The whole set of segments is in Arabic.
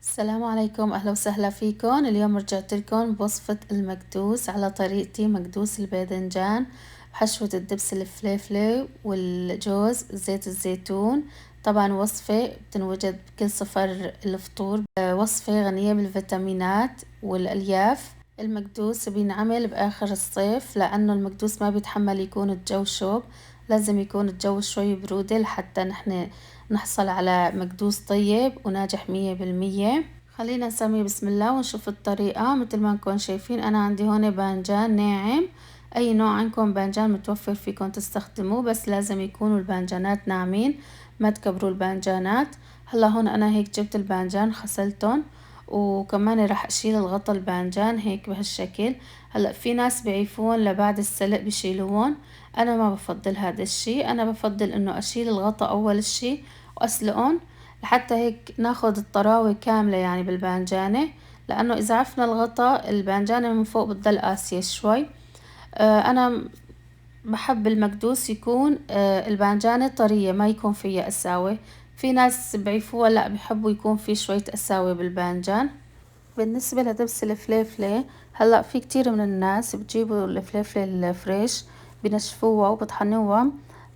السلام عليكم، أهلا وسهلا فيكم. اليوم رجعت لكم بوصفة المكدوس على طريقتي. مكدوس الباذنجان بحشوة الدبس الفليفلة والجوز زيت الزيتون. طبعا وصفة بتنوجد بكل صفر الفطور، وصفة غنية بالفيتامينات والألياف. المكدوس بينعمل بآخر الصيف لأنه المكدوس ما بيتحمل يكون الجو شوب، لازم يكون الجو شوي برودة لحتى نحن نحصل على مكدوس طيب وناجح 100%. خلينا نسمي بسم الله ونشوف الطريقة. مثل ما نكون شايفين أنا عندي هون باذنجان ناعم، أي نوع عندكم باذنجان متوفر فيكم تستخدموه، بس لازم يكونوا الباذنجانات ناعمين، ما تكبروا الباذنجانات. هلا هون أنا هيك جبت الباذنجان خسلتهم، وكمان راح أشيل الغطا الباذنجان هيك بهالشكل. هلا في ناس بيعيفون لبعد السلق بيشيلوهم، أنا ما بفضل هذا الشي. أنا بفضل إنه أشيل الغطا أول شي وأسلقهم لحتى هيك ناخد الطراوة كاملة يعني بالبانجانة، لأنه إذا عفنا الغطا البانجانة من فوق بتضل قاسية شوي. أنا بحب المكدوس يكون البانجانة طرية، ما يكون فيها قساوة. في ناس بعيفوها لا، بحبوا يكون في شوية قساوة بالبانجان. بالنسبة لدبس الفليفلة، هلا في كتير من الناس بتجيبوا الفليفلة الفريش بنشفوها وبطحنوها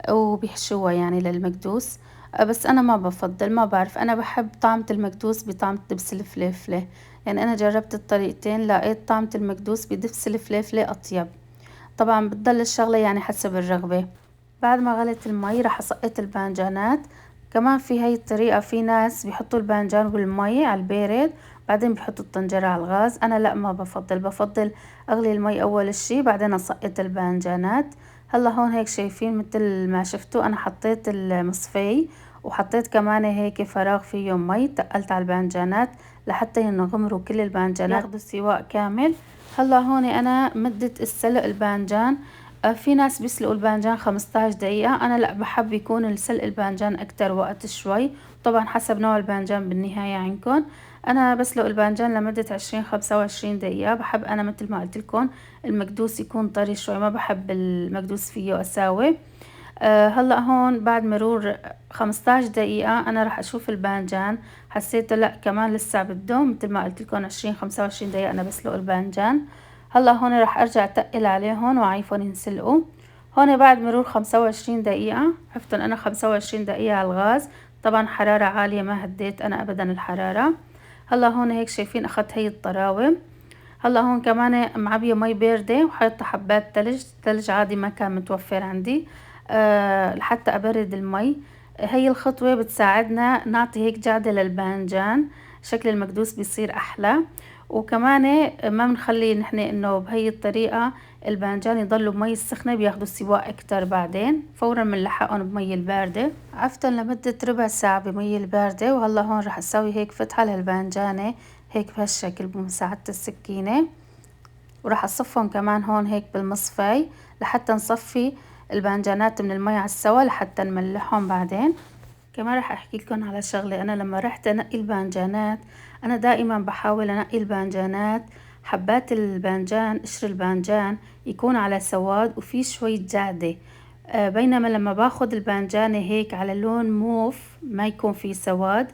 وبيحشوها يعني للمكدوس. بس أنا ما بفضل، ما بعرف، أنا بحب طعمة المكدوس بطعمة دبس الفليفلة. يعني أنا جربت الطريقتين، لقيت طعمة المكدوس بدبس الفليفلة أطيب. طبعا بتضل الشغلة يعني حسب الرغبة. بعد ما غلت المي راح أسقط الباذنجانات. كمان في هاي الطريقة في ناس بيحطوا الباذنجان بالمي على البارد بعدين بيحطوا الطنجرة على الغاز. أنا لا، ما بفضل أغلي المي أول الشي بعدين أسقط الباذنجانات. هلا هون هيك شايفين مثل ما شفتوا أنا حطيت المصفي وحطيت كمان هيك فراغ فيه مي، تقلت على الباذنجانات لحتى ينغمروا كل الباذنجانات ياخدوا سواء كامل. هلا هون أنا مدة السلق الباذنجان، في ناس بيسلقوا الباذنجان 15 دقيقة، أنا لا، بحب يكون السلق الباذنجان أكتر وقت شوي. طبعا حسب نوع الباذنجان بالنهاية عندكم. أنا بسلق الباذنجان لمدة 20 25 دقيقة. بحب أنا مثل ما قلت لكم المكدوس يكون طري شوي، ما بحب المكدوس فيه قساوة. هلا هون بعد مرور 15 دقيقة أنا راح أشوف الباذنجان، حسيته لا كمان لسه بده، مثل ما قلت لكم 20 25 دقيقة أنا بسلق الباذنجان. هلا هون راح أرجع أتقل عليهم وأعيفهم ينسلقوا. هون بعد مرور 25 دقيقة عفتن أنا 25 دقيقة على الغاز، طبعا حرارة عالية ما هديت أنا أبدا الحرارة. هلا هون هيك شايفين أخذت هي الطراوة. هلا هون كمان معبية مي باردة وحاطة حبات ثلج عادي ما كان متوفر عندي لحتى أبرد المي. هي الخطوة بتساعدنا نعطي هيك جعدة للباذنجان، شكل المكدوس بيصير أحلى. وكمان ما بنخلي نحن إنه بهي الطريقة الباذنجان يضلوا بمي السخنة، بياخدوا سواء أكتر بعدين فورا بنلحقهم بمي الباردة. عفتن لمدة ربع ساعة بمي الباردة. وهلا هون رح أسوي هيك فتحة للباذنجانة هيك بهالشكل بمساعدة السكينة، وراح أصفهم كمان هون هيك بالمصفاي لحتى نصفي الباذنجانات من المي على السوا لحتى نملحهم بعدين. كمان راح أحكي لكم على شغلة، أنا لما رحت أنقي الباذنجانات أنا دائما بحاول أنقي الباذنجانات حبات الباذنجان قشر الباذنجان يكون على سواد وفي شوية جعدة، بينما لما باخد الباذنجانة هيك على لون موف ما يكون في سواد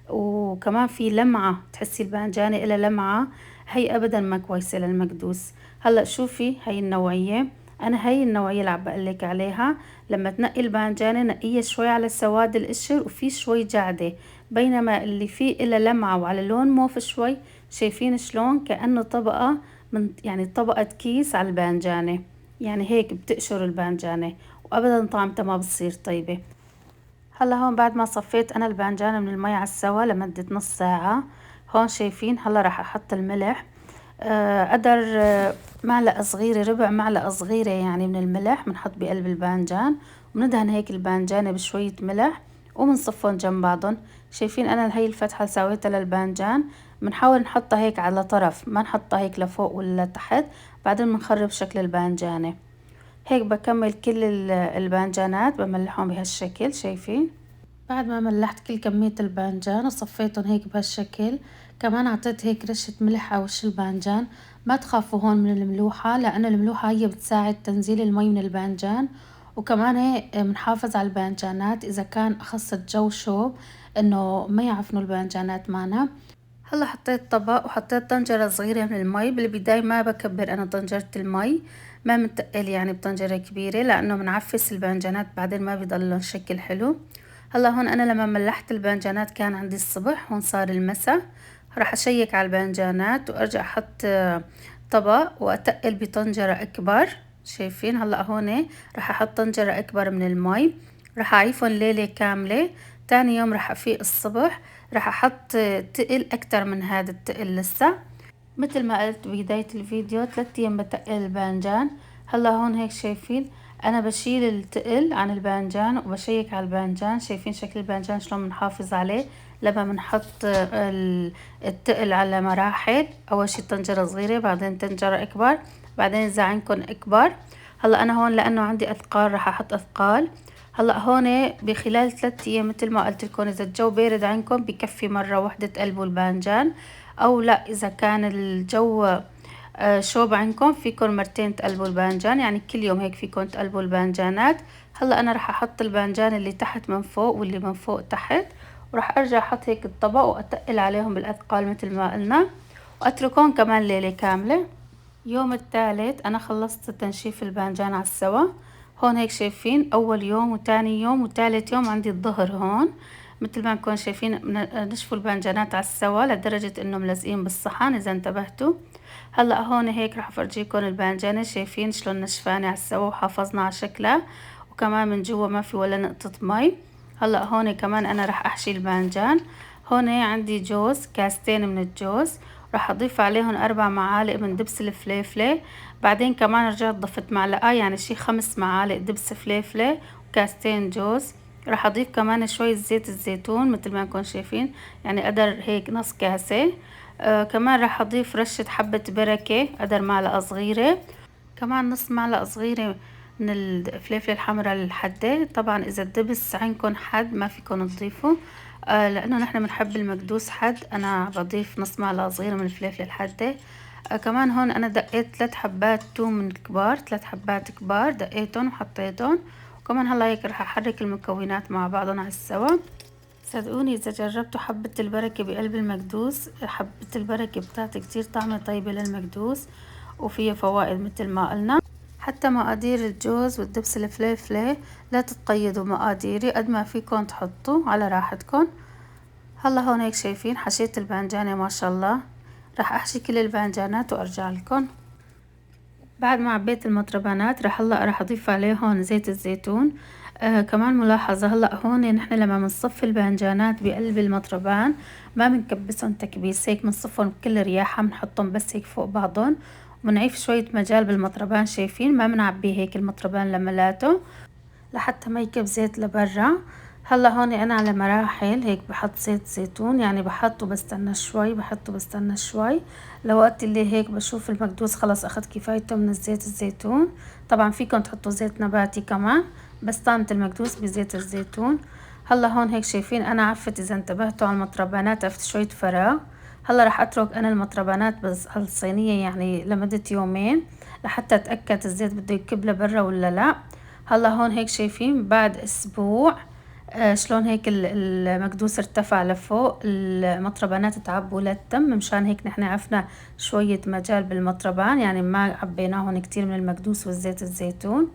وكمان في لمعة، تحسي الباذنجانة إلها لمعة، هي أبدا ما كويسة للمكدوس. هلأ شوفي هي النوعية، أنا هي النوعية اللي عم بقلك عليها. لما تنقي الباذنجانة نقيها شوي على سواد القشر وفي شوي جعدة، بينما اللي فيه إلها لمعة وعلى لون موف شوي، شايفين شلون كأنه طبقة من يعني طبقة كيس على الباذنجانة، يعني هيك بتقشر الباذنجانة وأبدا طعمتها ما بتصير طيبة. هلا هون بعد ما صفيت أنا الباذنجان من المي على السوا لمدة نص ساعة، هون شايفين هلا راح أحط الملح. قدر معلقة صغيرة، ربع معلقة صغيرة يعني من الملح بنحط بقلب الباذنجان، وندهن هيك الباذنجانة بشوية ملح وبنصفهم جنب بعضهم. شايفين أنا هي الفتحة اللي سويتها للباذنجان بنحاول نحطها هيك على طرف، ما نحطها هيك لفوق ولا تحت، بعدين بنخرب شكل الباذنجانة. هيك بكمل كل الباذنجانات بملحهم بهالشكل شايفين. بعد ما ملحت كل كمية الباذنجان وصفيتهم هيك بهالشكل، كمان عطيت هيك رشة ملح على وش الباذنجان. ما تخافوا هون من الملوحة، لأن الملوحة هي بتساعد تنزيل المي من الباذنجان، وكمان هيك بنحافظ على الباذنجانات إذا كان أخص الجو شوب إنه ما يعفنوا الباذنجانات معنا. هلا حطيت طبق وحطيت طنجرة صغيرة من المي. بالبداية ما بكبر انا طنجرة المي، ما منتقل يعني بطنجرة كبيرة لانه منعفس الباذنجانات بعدين ما بيضل لهم شكل حلو. هلا هون انا لما ملحت الباذنجانات كان عندي الصبح، هون صار المساء. راح اشيك على الباذنجانات وارجع احط طبق واتقل بطنجرة اكبر. شايفين هلا هون راح احط طنجرة اكبر من المي، راح اعيفهم ليلة كاملة. تاني يوم راح افيق الصبح راح احط تقل اكتر من هذا التقل لسه. مثل ما قلت ببداية الفيديو 3 ايام بتقل الباذنجان. هلا هون هيك شايفين انا بشيل التقل عن الباذنجان وبشيك على الباذنجان. شايفين شكل الباذنجان شلون بنحافظ عليه لما بنحط التقل على مراحل. اول شي طنجرة صغيرة، بعدين طنجرة اكبر، بعدين اذا عندكم اكبر. هلا انا هون لانه عندي اثقال راح احط اثقال. هلا هون بخلال 3 ايام مثل ما قلت لكم اذا الجو بارد عندكم بكفي مرة واحدة تقلبوا الباذنجان، او لا اذا كان الجو شوب عندكم فيكم مرتين تقلبوا الباذنجان، يعني كل يوم هيك فيكم تقلبوا الباذنجانات. هلا انا راح احط الباذنجان اللي تحت من فوق واللي من فوق تحت، وراح ارجع احط هيك الطبق واتقل عليهم بالاثقال مثل ما قلنا، واتركهم كمان ليلة كاملة. يوم الثالث انا خلصت تنشيف الباذنجان على السوا. هون هيك شايفين اول يوم وتاني يوم وثالث يوم عندي الظهر هون. مثل ما نكون شايفين نشفوا الباذنجانات على السوا لدرجة انه ملزقين بالصحن اذا انتبهتوا. هلا هون هيك راح افرجيكم الباذنجانة شايفين شلون نشفانة على السوا وحافظنا على شكلها، وكمان من جوا ما في ولا نقطة مي. هلا هون كمان انا راح احشي الباذنجان. هون عندي جوز، كاستين من الجوز، راح اضيف عليهم 4 معالق من دبس الفليفلة. بعدين كمان رجعت ضفت معلقة، يعني شي 5 معالق دبس فليفلة وكاستين جوز. راح اضيف كمان شوية زيت الزيتون مثل ما نكون شايفين، يعني قدر هيك نص كاسة. كمان راح اضيف رشة حبة بركة قدر معلقة صغيرة، كمان نص معلقة صغيرة من الفلفل الحمراء الحادة. طبعا اذا الدبس عندكم حد ما فيكم تضيفوا، لانه نحن بنحب المكدوس حد. انا بضيف نص معلقة صغيرة من الفلفل الحادة. كمان هون انا دقيت 3 حبات توم من الكبار، 3 حبات كبار دقيتهم وحطيتهم. وكمان هلا هيك راح احرك المكونات مع بعضهم على السوا. صدقوني إذا جربتوا حبة البركة بقلب المكدوس، حبة البركة بتعطي كتير طعمة طيبة للمكدوس وفيها فوائد مثل ما قلنا. حتى مقادير الجوز والدبس الفليفلة لا تتقيدوا مقاديري، قد ما فيكن تحطوا على راحتكن. هلا هون هيك شايفين حشيت الباذنجانة ما شاء الله. راح احشي كل الباذنجانات وارجع لكم. بعد ما عبيت المطربانات هلا راح اضيف عليهم زيت الزيتون. كمان ملاحظة هلا هون نحن لما بنصفي الباذنجانات بقلب المطربان ما بنكبسهم تكبيس، هيك بنصفهم بكل رياحة، بنحطهم بس هيك فوق بعضهم وبنعيف شوية مجال بالمطربان. شايفين ما بنعبي هيك المطربان لملاته لحتى ما يكب زيت لبرا. هلا هون انا على مراحل هيك بحط زيت زيتون، يعني بحط وبستنى شوي، بحط وبستنى شوي لوقت اللي هيك بشوف المكدوس خلص اخد كفايته من الزيت الزيتون. طبعا فيكم تحطوا زيت نباتي كمان، بس طعمة المكدوس بزيت الزيتون. هلا هون هيك شايفين انا عفت اذا انتبهتوا على المطربانات عفت شوية فراغ. هلا راح اترك انا المطربانات بس الصينية يعني لمدة يومين لحتى اتأكد الزيت بده يكب لبرا ولا لا. هلا هون هيك شايفين بعد اسبوع شلون هيك المكدوس ارتفع لفوق، المطربانات تعبوا للتم. مشان هيك نحن عفنا شوية مجال بالمطربان، يعني ما عبيناهم كتير من المكدوس والزيت الزيتون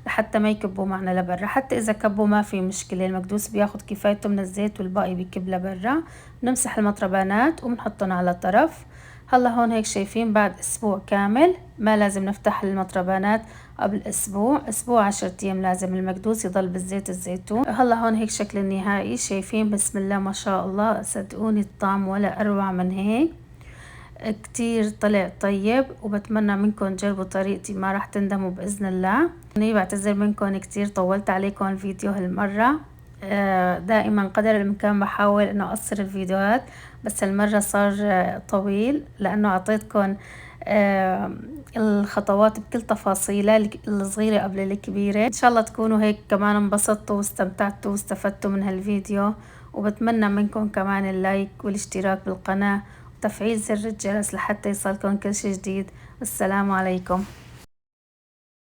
لحتى ما يكبوا معنا لبرا. حتى اذا كبوا ما في مشكلة، المكدوس بياخد كفايته من الزيت والباقي بيكب لبرا. بنمسح المطربانات وبنحطهم على طرف. هلا هون هيك شايفين بعد اسبوع كامل، ما لازم نفتح المطربانات قبل اسبوع، اسبوع 10 ايام لازم المكدوس يضل بالزيت الزيتون. هلا هون هيك شكل النهائي شايفين بسم الله ما شاء الله. صدقوني الطعم ولا اروع من هيك، كتير طلع طيب. وبتمنى منكم تجربوا طريقتي ما راح تندموا بإذن الله. أنا بعتذر منكم كتير طولت عليكم الفيديو هالمرة. دائما قدر الإمكان بحاول إنه أقصر الفيديوهات، بس هالمرة صار طويل لأنه أعطيتكم الخطوات بكل تفاصيلها الصغيرة قبل الكبيرة. إن شاء الله تكونوا هيك كمان انبسطتوا واستمتعتوا واستفدتوا من هالفيديو. وبتمنى منكم كمان اللايك والاشتراك بالقناة وتفعيل زر الجرس لحتى يصلكم كل شي جديد. السلام عليكم.